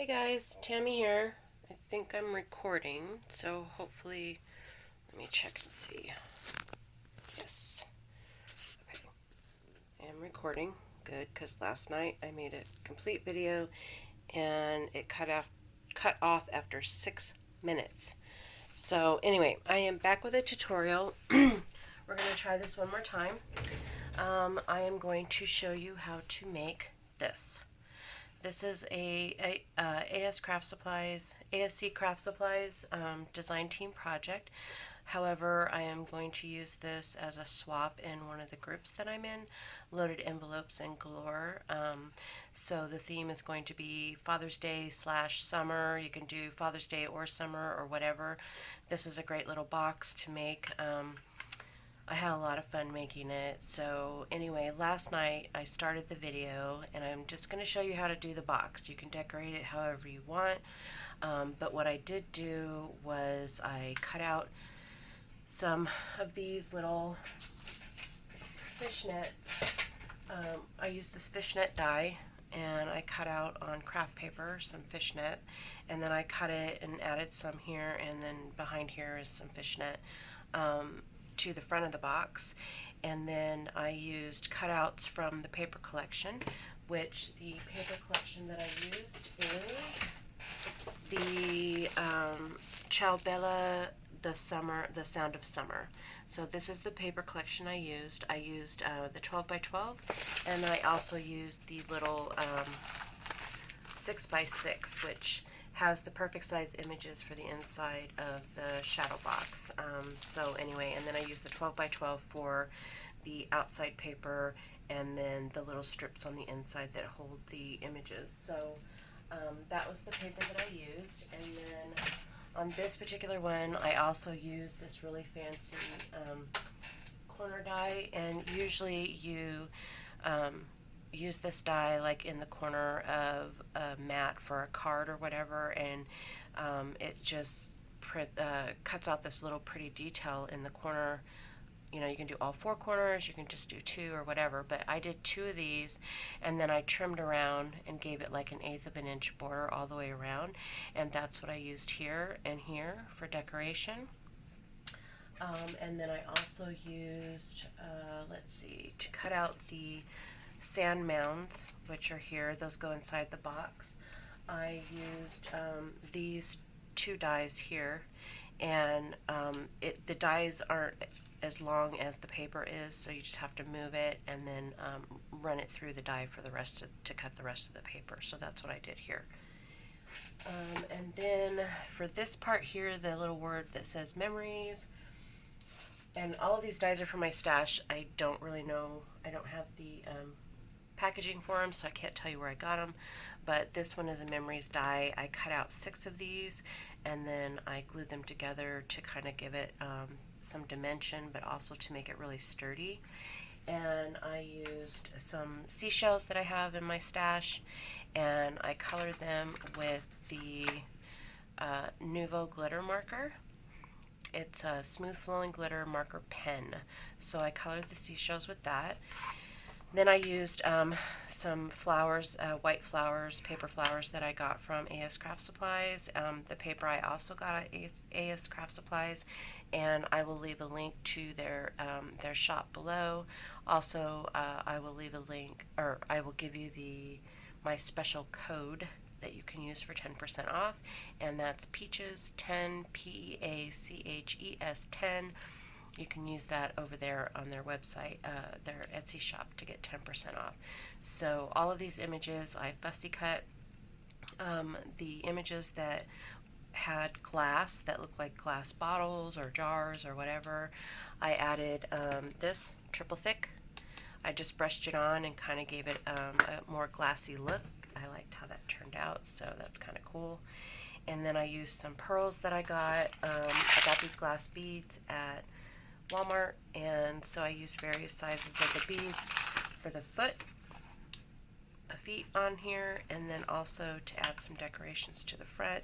Hey guys, Tammy here. I think I'm recording, so hopefully, let me check and see. Yes. Okay. I am recording. Good, because last night I made a complete video and it cut off after 6 minutes. So anyway, I am back with a tutorial. We're going to try this one more time. I am going to show you how to make this. This is a ASC Craft Supplies design team project. However, I am going to use this as a swap in one of the groups that I'm in, Loaded Envelopes and Galore. So the theme is going to be Father's Day / summer. You can do Father's Day or summer or whatever. This is a great little box to make. I had a lot of fun making it. So anyway, last night I started the video and I'm just going to show you how to do the box. You can decorate it however you want. But what I did do was I cut out some of these little fishnets. I used this fishnet die and I cut out on craft paper some fishnet, and then I cut it and added some here, and then behind here is some fishnet to the front of the box. And then I used cutouts from the paper collection, which the paper collection that I used is the Ciao Bella, the Sound of Summer. So this is the paper collection I used. I used the 12 by 12, and I also used the little 6 by 6, which has the perfect size images for the inside of the shadow box. So anyway, and then I used the 12 by 12 for the outside paper, and then the little strips on the inside that hold the images. So that was the paper that I used. And then on this particular one, I also used this really fancy corner die, and usually you use this die like in the corner of a mat for a card or whatever, and it just cuts out this little pretty detail in the corner. You know, you can do all 4 corners, you can just do 2 or whatever, but I did 2 of these, and then I trimmed around and gave it like 1/8 of an inch border all the way around, and that's what I used here and here for decoration. And then I also used, let's see, to cut out the sand mounds, which are here. Those go inside the box. I used these 2 dies here, and the dies aren't as long as the paper is, so you just have to move it and then run it through the die for to cut the rest of the paper. So that's what I did here. And then for this part here, the little word that says memories, and all of these dies are from my stash. I don't really know, I don't have the packaging for them, so I can't tell you where I got them, but this one is a memories die. I cut out 6 of these, and then I glued them together to kind of give it some dimension, but also to make it really sturdy. And I used some seashells that I have in my stash, and I colored them with the Nuvo glitter marker. It's a smooth flowing glitter marker pen, so I colored the seashells with that. Then I used some flowers, white flowers, paper flowers that I got from AS Craft Supplies. The paper I also got at AS Craft Supplies, and I will leave a link to their shop below. Also, I will leave a link, or I will give you my special code that you can use for 10% off, and that's Peaches10, PEACHES 10. You can use that over there on their website, their Etsy shop, to get 10% off. So all of these images I fussy cut. The images that had glass, that looked like glass bottles or jars or whatever, I added this triple thick. I just brushed it on and kind of gave it a more glassy look. I liked how that turned out, so that's kind of cool. And then I used some pearls that I got. I got these glass beads at Walmart, and so I used various sizes of the beads for the feet on here, and then also to add some decorations to the front.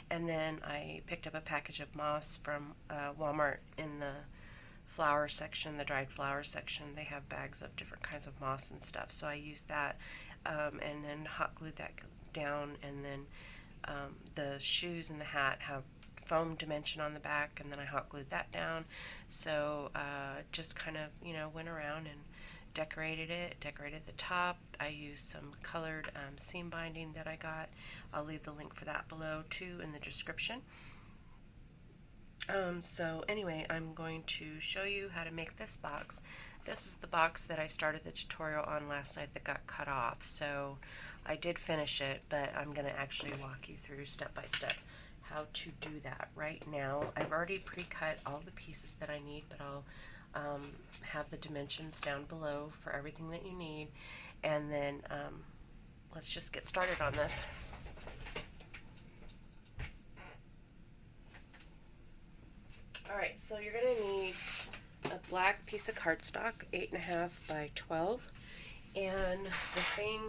And then I picked up a package of moss from Walmart in the flower section, the dried flower section. They have bags of different kinds of moss and stuff, so I used that, and then hot glued that down, and then the shoes and the hat have foam dimension on the back, and then I hot glued that down. So just kind of, went around and decorated the top. I used some colored seam binding that I got. I'll leave the link for that below too in the description. So anyway, I'm going to show you how to make this box. This is the box that I started the tutorial on last night that got cut off. So I did finish it, but I'm going to actually walk you through step by step how to do that right now. I've already pre-cut all the pieces that I need, but I'll have the dimensions down below for everything that you need. And then let's just get started on this. Alright, so you're going to need a black piece of cardstock, 8.5 by 12. And the thing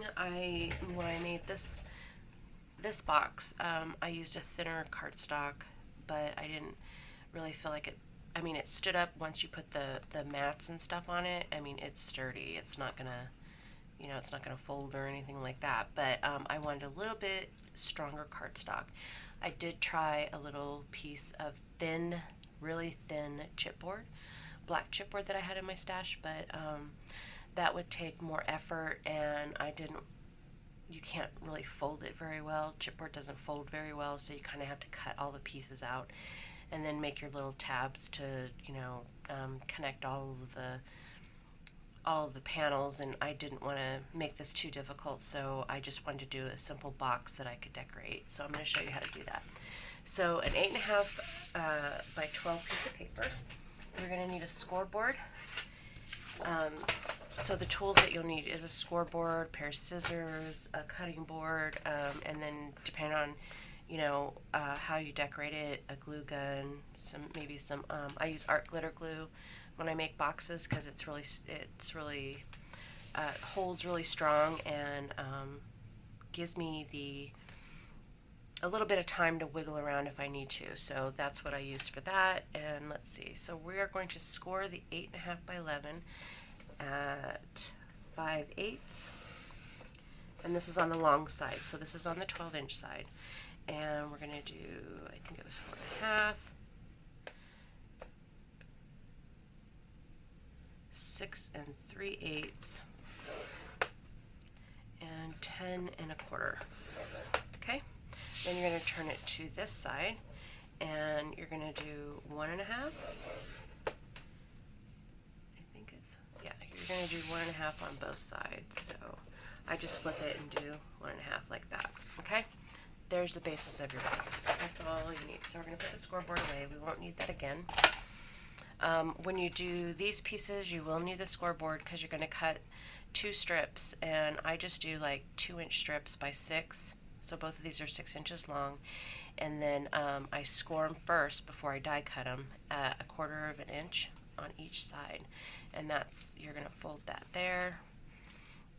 when I made this box, I used a thinner cardstock, but I didn't really feel like it. I mean, it stood up once you put the mats and stuff on it. I mean, it's sturdy. It's not gonna, it's not gonna fold or anything like that. But I wanted a little bit stronger cardstock. I did try a little piece of thin, really thin chipboard, black chipboard that I had in my stash, but that would take more effort, and you can't really fold it very well. Chipboard doesn't fold very well, so you kind of have to cut all the pieces out and then make your little tabs to, connect all of the panels, and I didn't want to make this too difficult, so I just wanted to do a simple box that I could decorate. So I'm going to show you how to do that. So an 8.5 by 12 piece of paper. You're going to need a scoreboard. So the tools that you'll need is a scoreboard, pair of scissors, a cutting board, and then depending on, how you decorate it, a glue gun, maybe some. I use art glitter glue when I make boxes because it's really holds really strong and gives me a little bit of time to wiggle around if I need to. So that's what I use for that. And let's see. So we are going to score the 8.5 by 11 at 5/8, and this is on the long side. So this is on the 12-inch side, and we're going to do, I think it was 4.5, 6 3/8, and 10 1/4. Okay. Then you're going to turn it to this side, and you're going to do 1.5. You're going to do 1.5 on both sides. So I just flip it and do 1.5 like that. Okay? There's the basis of your box. That's all you need. So we're going to put the scoreboard away. We won't need that again. When you do these pieces, you will need the scoreboard because you're going to cut 2 strips, and I just do like 2-inch strips by 6. So both of these are 6 inches long, and then I score them first before I die cut them at 1/4 of an inch on each side, and you're going to fold that there,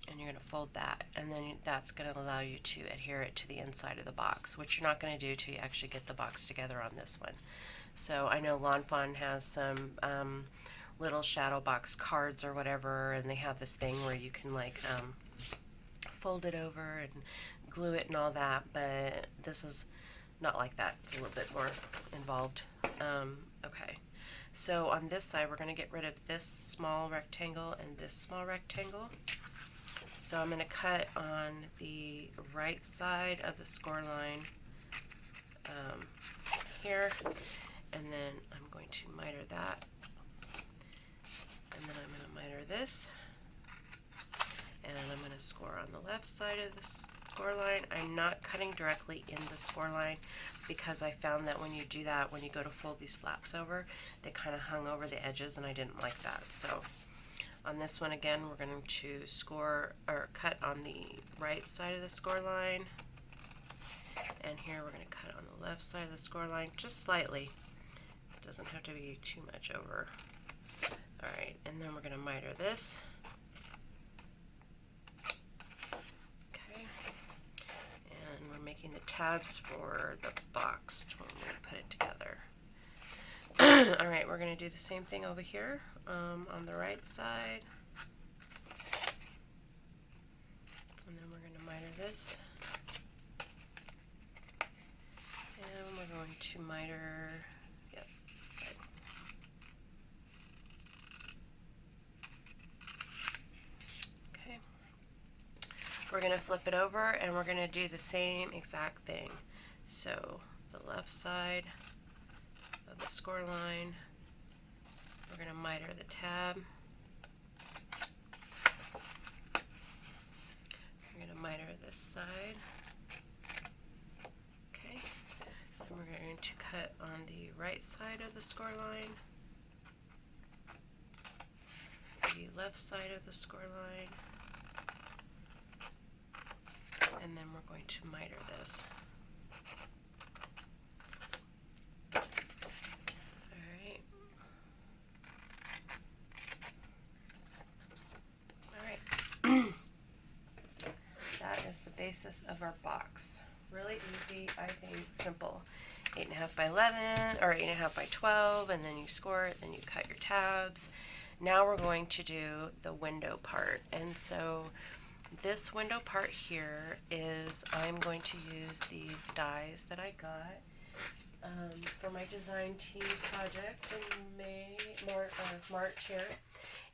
and you're going to fold that, and then that's going to allow you to adhere it to the inside of the box, which you're not going to do till you actually get the box together on this one. So I know Lawn Fawn has some little shadow box cards or whatever, and they have this thing where you can like fold it over and glue it and all that, but this is not like that. It's a little bit more involved. Okay, so on this side we're going to get rid of this small rectangle and this small rectangle. So I'm going to cut on the right side of the score line here, and then I'm going to miter that, and then I'm going to miter this, and I'm going to score on the left side of the score line. I'm not cutting directly in the score line because I found that when you do that, when you go to fold these flaps over, they kind of hung over the edges, and I didn't like that. So on this one again, we're going to score or cut on the right side of the score line, and here we're going to cut on the left side of the score line just slightly. It doesn't have to be too much over. Alright, and then we're going to miter this. Okay, and we're making the tabs for the box when we're going to put it together. Alright, we're going to do the same thing over here on the right side. And then we're going to miter this. to miter, yes, this side. Okay. We're going to flip it over and we're going to do the same exact thing. So the left side of the score line, we're going to miter the tab. We're going to miter this side. Okay. And we're going to cut on the right side of the score line, the left side of the score line, and then we're going to miter this. Alright. Alright. That is the basis of our box. Really easy, I think, simple. 8.5 by 11 or 8.5 by 12, and then you score it, then you cut your tabs. Now we're going to do the window part. And so this window part here is, I'm going to use these dies that I got for my design team project in March here.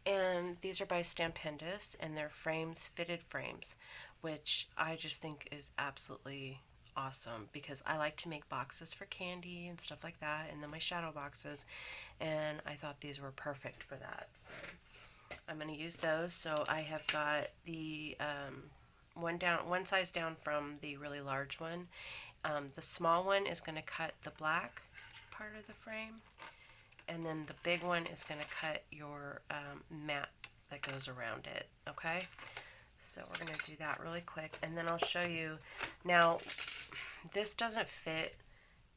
And these are by Stampendous, and they're frames, fitted frames, which I just think is absolutely awesome because I like to make boxes for candy and stuff like that, and then my shadow boxes, and I thought these were perfect for that. So I'm going to use those. So I have got the one size down from the really large one. The small one is going to cut the black part of the frame, and then the big one is going to cut your mat that goes around it. Okay, so we're going to do that really quick, and then I'll show you. Now, this doesn't fit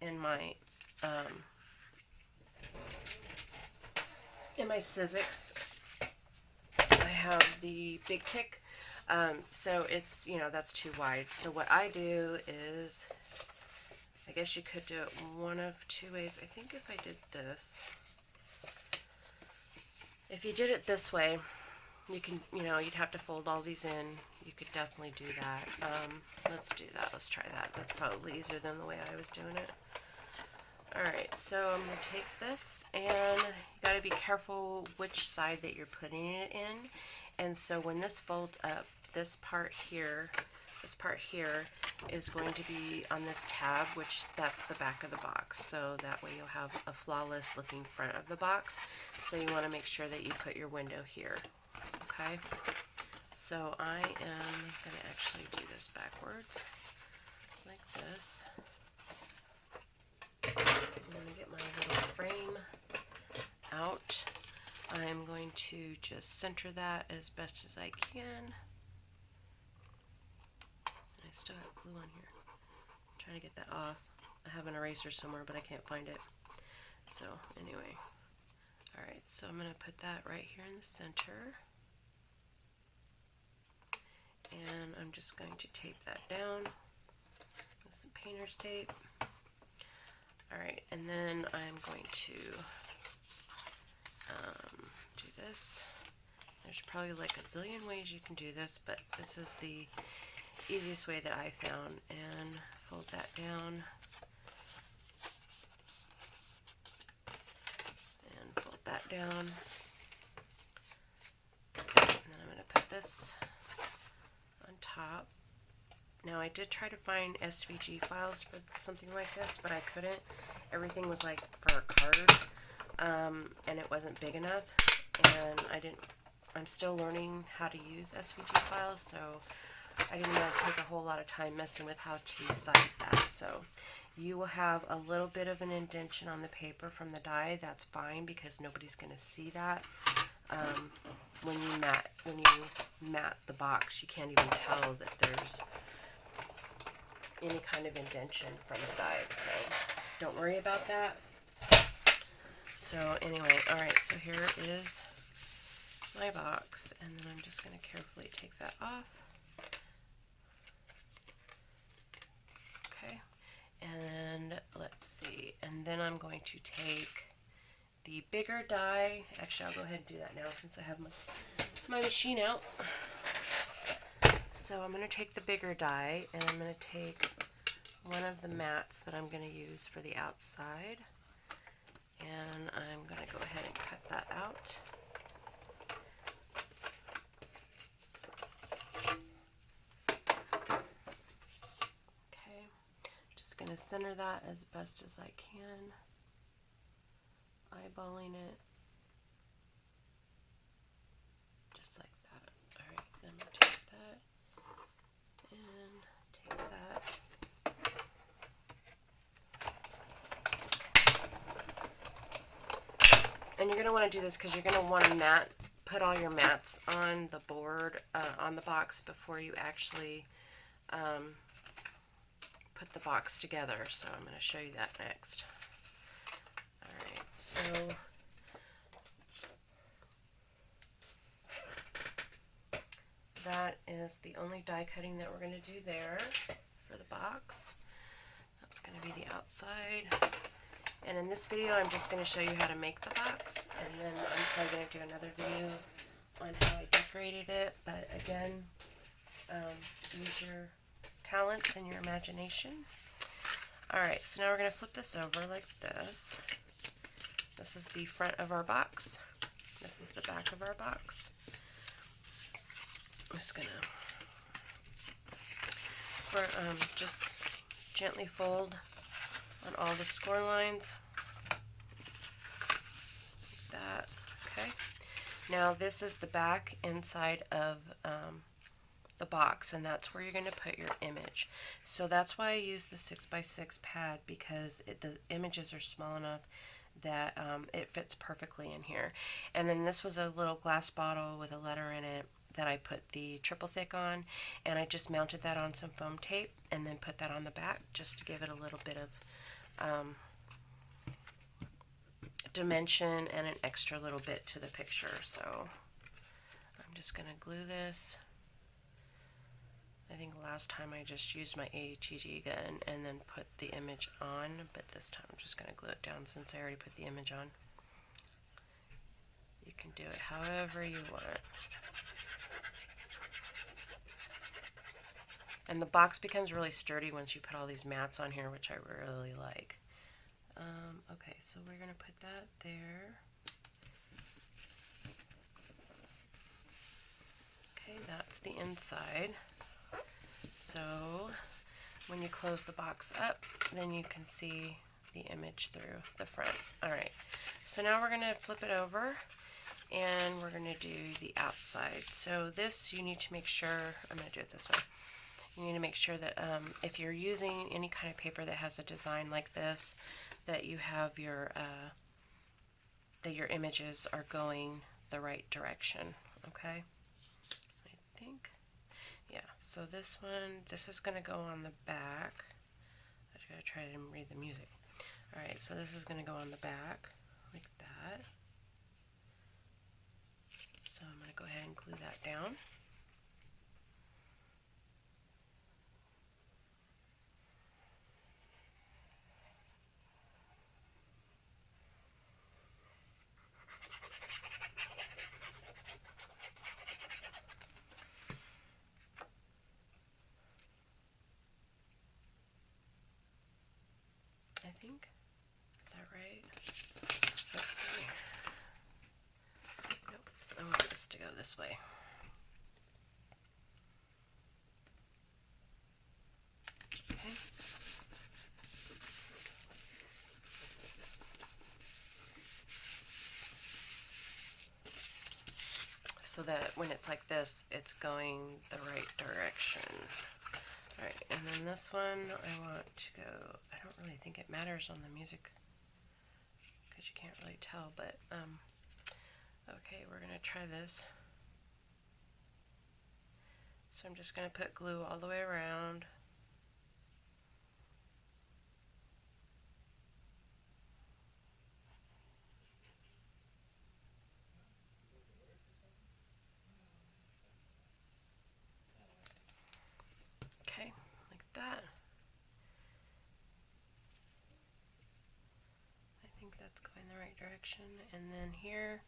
in my Sizzix. I have the big kick, so it's, that's too wide. So what I do is, I guess you could do it one of two ways. I think if I did this, if you did it this way, you can, you'd have to fold all these in. You could definitely do that. Let's do that. Let's try that. That's probably easier than the way I was doing it. Alright, so I'm going to take this, and you got to be careful which side that you're putting it in. And so when this folds up, this part here is going to be on this tab, which that's the back of the box. So that way you'll have a flawless looking front of the box. So you want to make sure that you put your window here. Okay? So I am going to actually do this backwards, like this. I'm going to get my little frame out. I'm going to just center that as best as I can. I still have glue on here. I'm trying to get that off. I have an eraser somewhere, but I can't find it. So anyway, alright, so I'm going to put that right here in the center. And I'm just going to tape that down with some painter's tape. Alright, and then I'm going to do this. There's probably like a zillion ways you can do this, but this is the easiest way that I found. And fold that down. And fold that down. And then I'm going to put this on top. Now I did try to find SVG files for something like this, but I couldn't. Everything was like for a card, and it wasn't big enough, and I'm still learning how to use SVG files, so I didn't want to take a whole lot of time messing with how to size that. So you will have a little bit of an indentation on the paper from the die. That's fine because nobody's going to see that. When you mat the box, you can't even tell that there's any kind of indentation from the dies, so don't worry about that. So anyway, alright, so here is my box, and then I'm just going to carefully take that off. Okay, and let's see, and then I'm going to take the bigger die. Actually, I'll go ahead and do that now since I have my machine out. So I'm going to take the bigger die, and I'm going to take one of the mats that I'm going to use for the outside, and I'm going to go ahead and cut that out. Okay, just going to center that as best as I can, eyeballing it. Just like that. Alright, then I'm going to take that and take that. And you're going to want to do this because you're going to want to put all your mats on the board, on the box, before you actually put the box together. So I'm going to show you that next. Alright, so that is the only die cutting that we're going to do there for the box. That's going to be the outside. And in this video, I'm just going to show you how to make the box, and then I'm probably going to do another video on how I decorated it. But again, use your talents and your imagination. Alright, so now we're going to flip this over like this. This is the front of our box. This is the back of our box. I'm just going to just gently fold on all the score lines, like that. Okay. Now this is the back inside of the box, and that's where you're going to put your image. So that's why I use the 6x6 pad, because the images are small enough that it fits perfectly in here. And then this was a little glass bottle with a letter in it that I put the triple thick on, and I just mounted that on some foam tape and then put that on the back just to give it a little bit of dimension and an extra little bit to the picture. So I'm just going to glue this. I think last time I just used my ATG gun and then put the image on, but this time I'm just going to glue it down since I already put the image on. You can do it however you want. And the box becomes really sturdy once you put all these mats on here, which I really like. Okay, so we're going to put that there. Okay, that's the inside. So when you close the box up, then you can see the image through the front. Alright, so now we're going to flip it over, and we're going to do the outside. So this, you need to make sure, I'm going to do it this way. You need to make sure that if you're using any kind of paper that has a design like this, that you have your that your images are going the right direction. Okay, I think, yeah. So this is going to go on the back. I just gotta try to read the music. All right, so this is going to go on the back like that. So I'm going to go ahead and glue that down. I think. Is that right? Let's see. Nope. I want this to go this way. Okay. So that when it's like this, it's going the right direction. Alright, and then this one I want to go, I don't really think it matters on the music because you can't really tell, but okay, we're going to try this. So I'm just going to put glue all the way around. Okay, like that. I think that's going the right direction. And then here,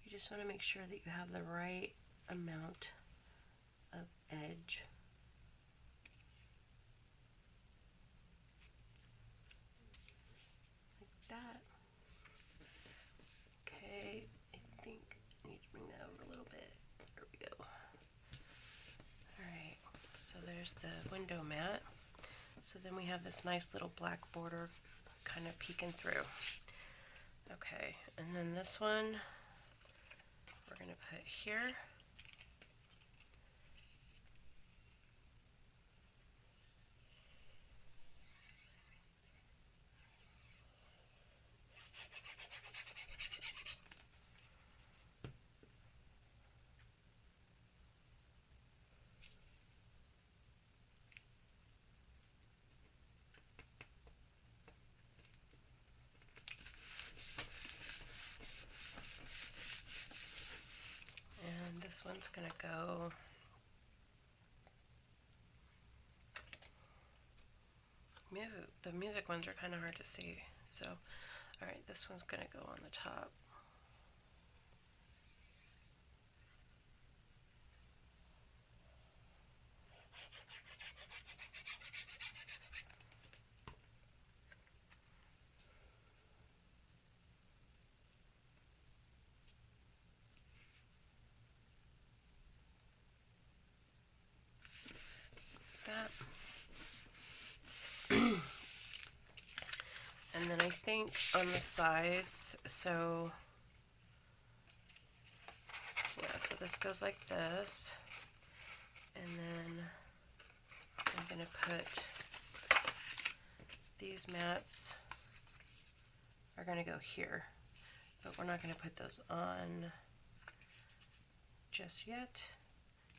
you just want to make sure that you have the right amount of edge. there's the window mat. So then we have this nice little black border kind of peeking through. Okay, and then this one we're going to put here. And this one's going to go the music ones are kind of hard to see. So, all right, this one's going to go on the top. That. And then I think on the sides, so yeah, so this goes like this, and then I'm going to put these mats are going to go here, but we're not going to put those on just yet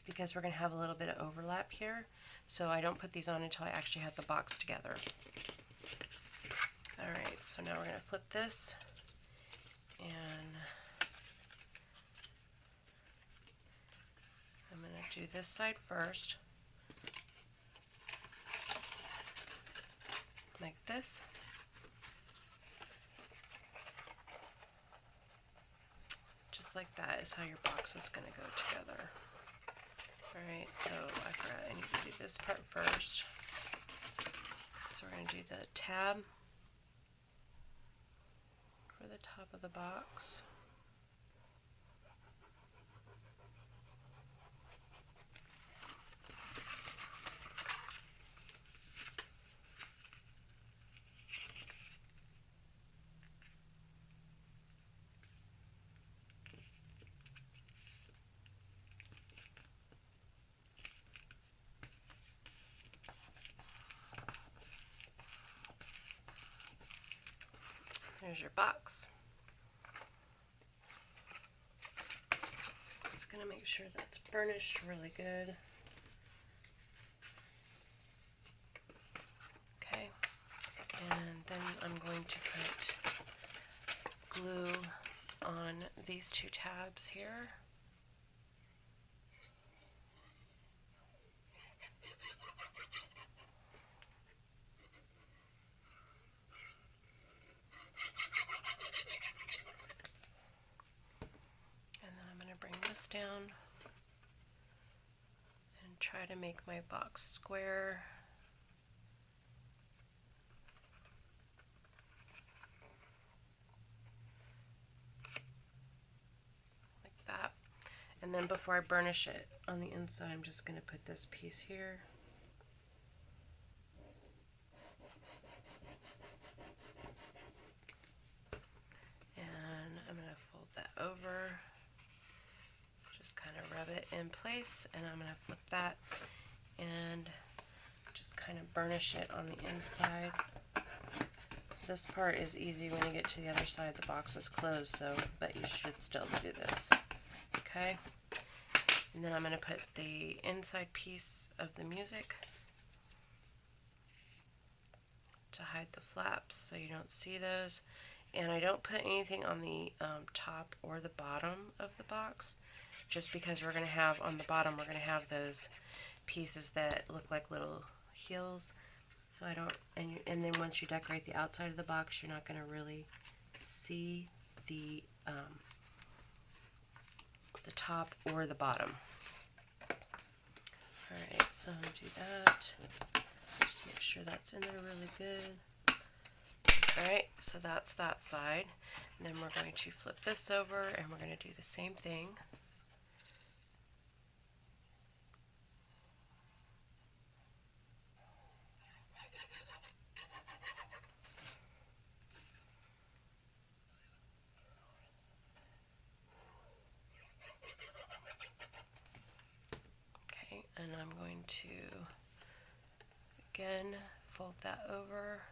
because we're going to have a little bit of overlap here, so I don't put these on until I actually have the box together. Alright, so now we're going to flip this, and I'm going to do this side first, like this. Just like that is how your box is going to go together. Alright, so I forgot I need to do this part first. So we're going to do the tab for the top of the box. There's your box. Just gonna make sure that's burnished really good. Okay, and then I'm going to put glue on these two tabs here. Down and try to make my box square. Like that. And then before I burnish it on the inside, I'm just going to put this piece here. And I'm going to fold that over. Kind of rub it in place, and I'm going to flip that and just kind of burnish it on the inside. This part is easy when you get to the other side. The box is closed, so but you should still do this. Okay, and then I'm going to put the inside piece of the music to hide the flaps so you don't see those. And I don't put anything on the top or the bottom of the box, just because we're going to have on the bottom, we're going to have those pieces that look like little heels. So I don't, and then once you decorate the outside of the box, you're not going to really see the top or the bottom. Alright, so I'm going to do that. Just make sure that's in there really good. Alright, so that's that side. And then we're going to flip this over and we're going to do the same thing. I'm going to again fold that over.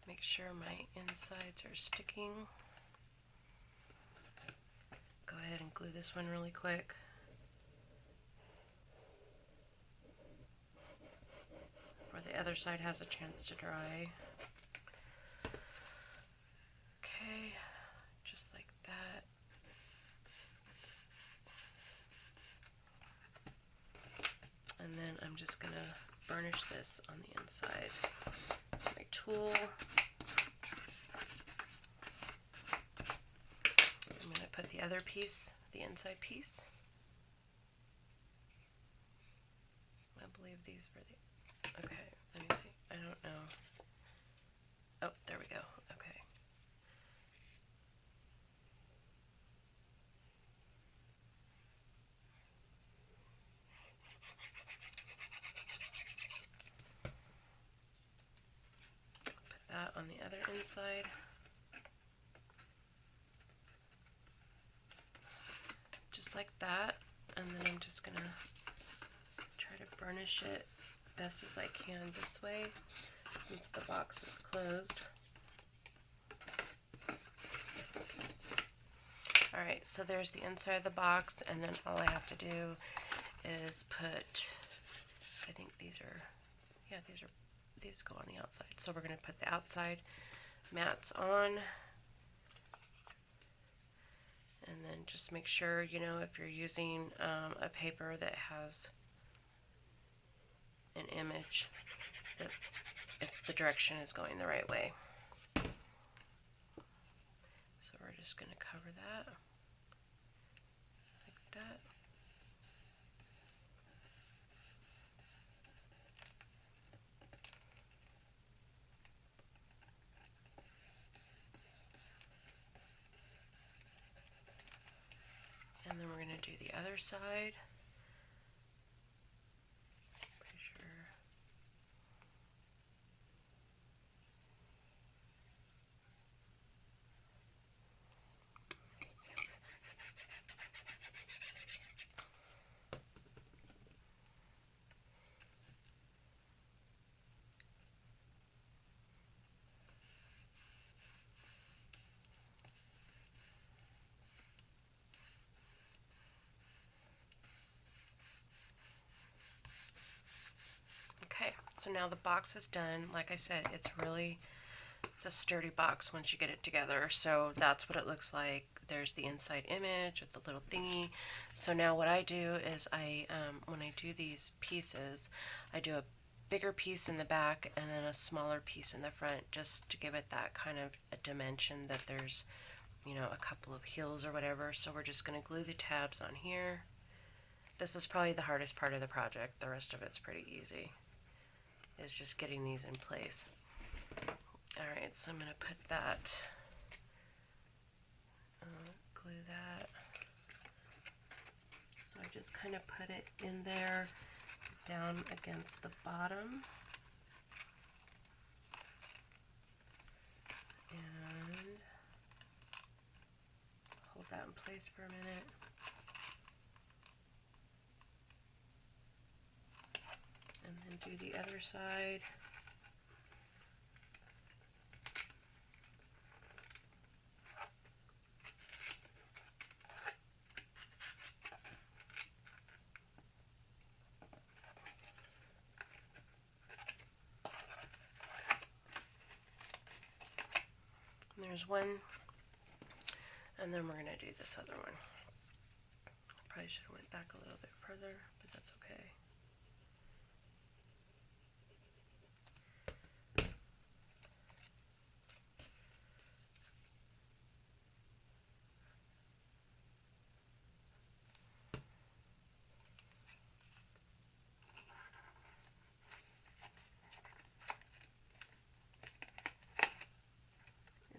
Make sure my insides are sticking. Go ahead and glue this one really quick. Before the other side has a chance to dry. Okay, just like that. And then I'm just going to burnish this on the inside. My tool. I'm going to put the other piece, the inside piece. I believe these were the, okay, let me see, I don't know. Oh, there we go, okay. Put that on the other inside. Just like that, and then I'm just gonna try to burnish it best as I can this way since the box is closed. Alright, so there's the inside of the box, and then all I have to do is put, I think these are, yeah, these go on the outside. So we're going to put the outside mats on, and then just make sure, you know, if you're using a paper that has an image, that if the direction is going the right way. So we're just going to cover that like that. And then we're going to do the other side. Pretty sure. Okay, so now the box is done. Like I said, it's a sturdy box once you get it together. So that's what it looks like. There's the inside image with the little thingy. So now what I do is when I do these pieces, I do a bigger piece in the back and then a smaller piece in the front, just to give it that kind of a dimension that there's, you know, a couple of heels or whatever. So we're just going to glue the tabs on here. This is probably the hardest part of the project. The rest of it's pretty easy. Is just getting these in place. Alright, so I'm going to put that, glue that. So I just kind of put it in there, down against the bottom. And hold that in place for a minute. And then do the other side. And there's one, and then we're going to do this other one. Probably should have went back a little bit further, but that's okay.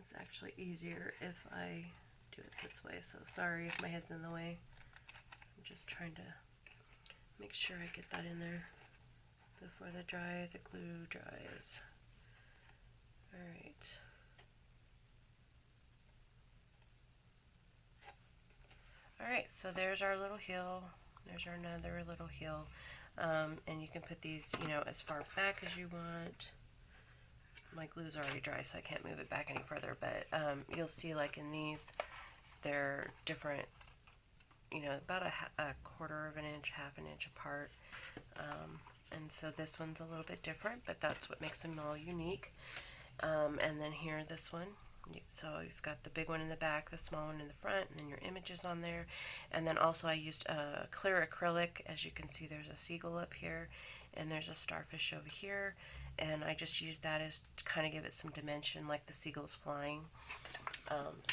It's actually easier if I do it this way, so sorry if my head's in the way. I'm just trying to make sure I get that in there before the glue dries. Alright. Alright, so there's our little heel. There's our another little heel. And you can put these, you know, as far back as you want. My glue's already dry, so I can't move it back any further, but you'll see, like in these, they're different, you know, about a quarter of an inch, half an inch apart. And so this one's a little bit different, but that's what makes them all unique. And then here, this one. So you've got the big one in the back, the small one in the front, and then your images on there. And then also I used clear acrylic. As you can see, there's a seagull up here, and there's a starfish over here. And I just used that as to kind of give it some dimension, like the seagull's flying.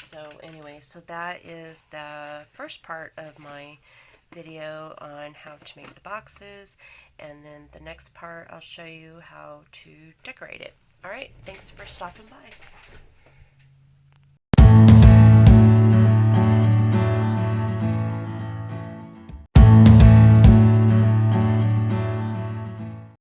So anyway, so that is the first part of my video on how to make the boxes, and then the next part I'll show you how to decorate it. Alright, thanks for stopping by.